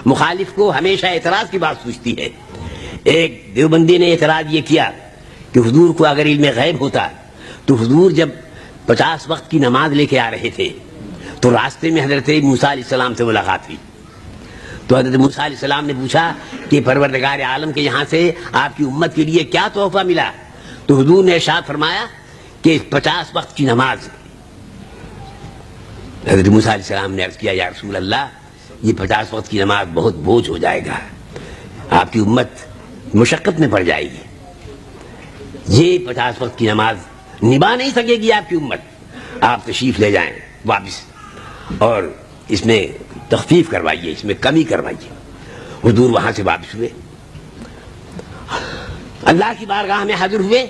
مخالف کو ہمیشہ اعتراض کی بات سوچتی ہے. ایک دیوبندی نے اعتراض یہ کیا کہ حضور کو اگر علم غیب ہوتا تو حضور جب 50 وقت کی نماز لے کے آ رہے تھے تو راستے میں حضرت موسیٰ علیہ السلام سے ملاقات ہوئی. تو حضرت موسیٰ علیہ السلام نے پوچھا کہ پروردگار عالم کے یہاں سے آپ کی امت کے لیے کیا تحفہ ملا؟ تو حضور نے ارشاد فرمایا کہ 50 وقت کی نماز. حضرت موسیٰ علیہ السلام نے عرض کیا یا رسول اللہ یہ 50 وقت کی نماز بہت بوجھ ہو جائے گا, آپ کی امت مشقت میں پڑ جائے گی, یہ 50 وقت کی نماز نبھا نہیں سکے گی آپ کی امت, آپ تشریف لے جائیں واپس اور اس میں تخفیف کروائیے, اس میں کمی کروائیے. حضور وہاں سے واپس ہوئے, اللہ کی بارگاہ میں حاضر ہوئے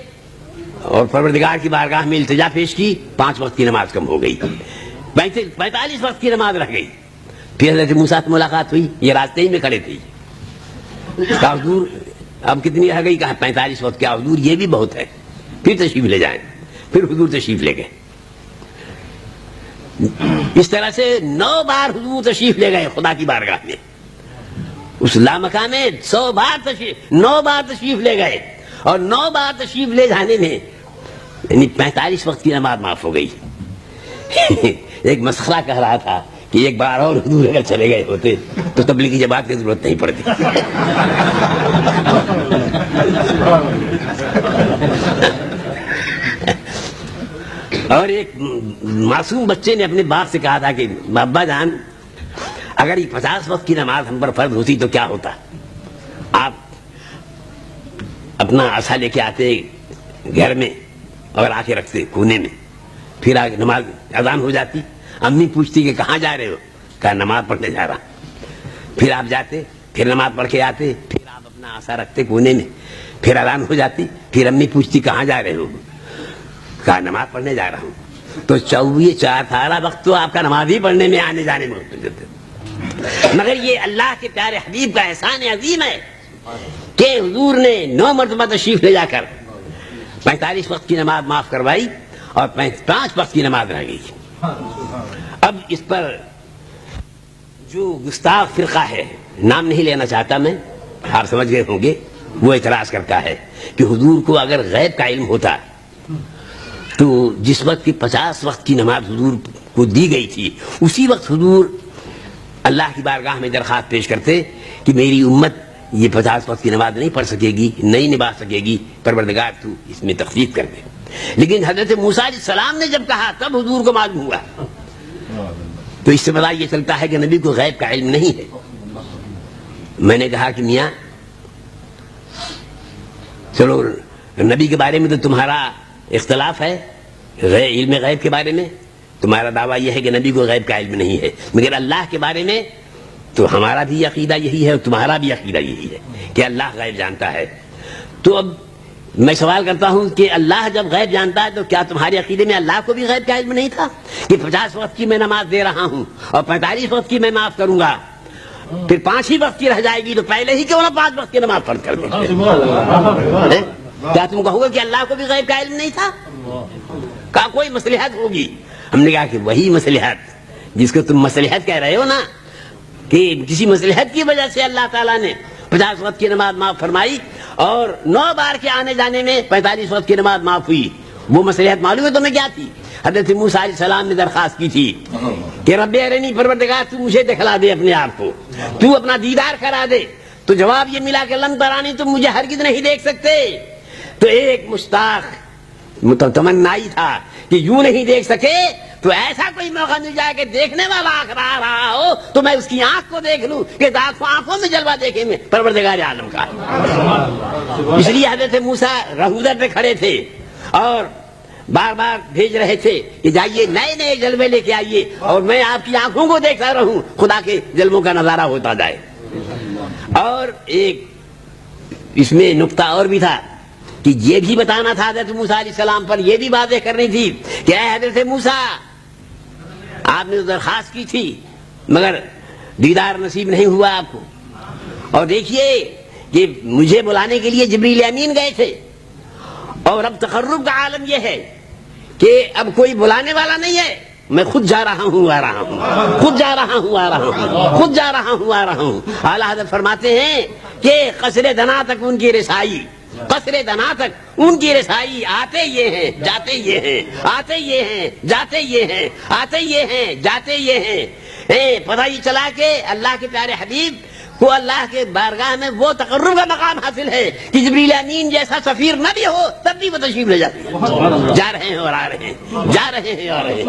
اور پروردگار کی بارگاہ میں التجا پیش کی. 5 وقت کی نماز کم ہو گئی, 45 وقت کی نماز رہ گئی. پھر حضرت موسیٰ سے ملاقات ہوئی, یہ راستے ہی میں کھڑے تھے. کہا حضور اب کتنی رہ گئی؟ کہا 45 وقت. کیا حضور یہ بھی بہت ہے, پھر تشریف لے جائیں. پھر حضور تشریف لے گئے. اس طرح سے 9 بار حضور تشریف لے گئے خدا کی بارگاہ میں. اس لامکان میں 9 بار تشریف لے گئے, اور 9 بار تشریف لے جانے میں یعنی 45 وقت کی نماز معاف ہو گئی. ایک مسخرہ کہہ رہا تھا کہ ایک بار اور حضور اگر چلے گئے ہوتے تو تبلیغی جماعت کی ضرورت نہیں پڑتی. اور ایک معصوم بچے نے اپنے باپ سے کہا تھا کہ ابا جان اگر یہ 50 وقت کی نماز ہم پر فرض ہوتی تو کیا ہوتا؟ آپ اپنا عصا لے کے آتے گھر میں اور آ کے رکھتے کونے میں, پھر آگے نماز اذان ہو جاتی, امی پوچھتی کہ کہاں جا رہے ہو؟ کہا نماز پڑھنے جا رہا. پھر آپ جاتے, پھر نماز پڑھ کے آتے, پھر آپ اپنا عصا رکھتے کونے میں, پھر اذان ہو جاتی, پھر امی پوچھتی کہاں جا رہے ہو؟ کہا نماز پڑھنے جا رہا ہوں. تو 24 وقت تو آپ کا نماز ہی پڑھنے میں آنے جانے میں ہوتے. مگر یہ اللہ کے پیارے حبیب کا احسان عظیم ہے کہ حضور نے 9 مرتبہ تشریف لے جا کر 45 وقت کی نماز معاف کروائی اور 5 وقت کی نماز رہ گئی. اب اس پر جو گستاخ فرقہ ہے, نام نہیں لینا چاہتا میں, آپ سمجھ گئے ہوں گے, وہ اعتراض کرتا ہے کہ حضور کو اگر غیب کا علم ہوتا تو جس وقت کی 50 وقت کی نماز حضور کو دی گئی تھی اسی وقت حضور اللہ کی بارگاہ میں درخواست پیش کرتے کہ میری امت یہ 50 وقت کی نماز نہیں پڑھ سکے گی, نہیں نبھا سکے گی, پروردگار تو اس میں تخفیف کر دے. لیکن حضرت موسیٰ علیہ السلام نے جب کہا تب حضور کو معلوم ہوا. تو اس سے پتہ یہ چلتا ہے کہ نبی کو غیب کا علم نہیں ہے. میں نے کہا کہ میاں چلو نبی کے بارے میں تو تمہارا اختلاف ہے, علم غیب کے بارے میں تمہارا دعویٰ یہ ہے کہ نبی کو غیب کا علم نہیں ہے, مگر اللہ کے بارے میں تو ہمارا بھی عقیدہ یہی ہے اور تمہارا بھی عقیدہ یہی ہے کہ اللہ غیب جانتا ہے. تو اب میں سوال کرتا ہوں کہ اللہ جب غیب جانتا ہے تو کیا تمہارے عقیدے میں اللہ کو بھی غیب کا علم نہیں تھا کہ 50 وقت کی میں نماز دے رہا ہوں اور 45 وقت کی میں معاف کروں گا, پھر 5 ہی وقت کی رہ جائے گی تو پہلے ہی کیوں نہ 5 وقت کی نماز فرض کر دیں؟ کیا تم کہو گے کہ اللہ کو بھی غیب کا علم نہیں تھا؟ کہا کوئی مصلحت ہوگی. ہم نے کہا کہ وہی مصلحت جس کو تم مصلحت کہہ رہے ہو نا, کہ کسی مصلحت کی وجہ سے اللہ تعالیٰ نے 50 وقت کی نماز معاف فرمائی اور 9 بار کے آنے جانے میں 45 وقت کی نماز معاف ہوئی, وہ مصلحت معلوم ہے تمہیں کیا تھی؟ حضرت موسیٰ علیہ السلام نے درخواست کی تھی کہ رب ارنی, پروردگار تو مجھے دکھلا دے اپنے آپ کو, تو اپنا دیدار کرا دے. تو جواب یہ ملا کہ لن ترانی, تم مجھے ہرگز نہیں دیکھ سکتے. تو ایک مشتاق تمنائی تھا کہ یوں نہیں دیکھ سکے تو ایسا کوئی موقع مل جائے کہ دیکھنے والا آنکھ رہا ہو تو میں اس کی آنکھ کو دیکھ لوں کہ آنکھوں میں جلوہ دیکھے میں پروردگار عالم کا. اس لیے حضرت موسیٰ رہودر پہ کھڑے تھے اور بار بار بھیج رہے تھے کہ جائیے نئے نئے جلوے لے کے آئیے اور میں آپ کی آنکھوں کو دیکھتا رہوں, خدا کے جلووں کا نظارہ ہوتا جائے. اور ایک اس میں نقطہ اور بھی تھا کہ یہ بھی بتانا تھا حضرت موسیٰ علیہ السلام پر, یہ بھی واضح کرنی تھی کہ اے حضرت موسیٰ, آپ نے درخواست کی تھی مگر دیدار نصیب نہیں ہوا آپ کو, اور دیکھیے کہ مجھے بلانے کے لیے جبریل امین گئے تھے, اور اب تقرب کا عالم یہ ہے کہ اب کوئی بلانے والا نہیں ہے, میں خود جا رہا ہوں آ رہا ہوں، خود جا رہا ہوں آ رہا ہوں، خود جا رہا ہوں آ رہا ہوں۔ اعلیٰ حضرت فرماتے ہیں کہ قصر دنا تک ان کی رسائی، قصر دنا تک ان کی رسائی، آتے یہ ہیں جاتے یہ ہیں، آتے یہ ہیں جاتے یہ ہیں، آتے یہ ہیں جاتے یہ ہیں۔ پتہ یہ چلا کہ اللہ کے پیارے حبیب کو اللہ کے بارگاہ میں وہ تقرب کا مقام حاصل ہے کہ جبریل امین جیسا سفیر نہ بھی ہو تب بھی وہ تشریف لے جاتے ہیں، جا رہے ہیں اور آ رہے ہیں، جا رہے ہیں اور آ رہے ہیں۔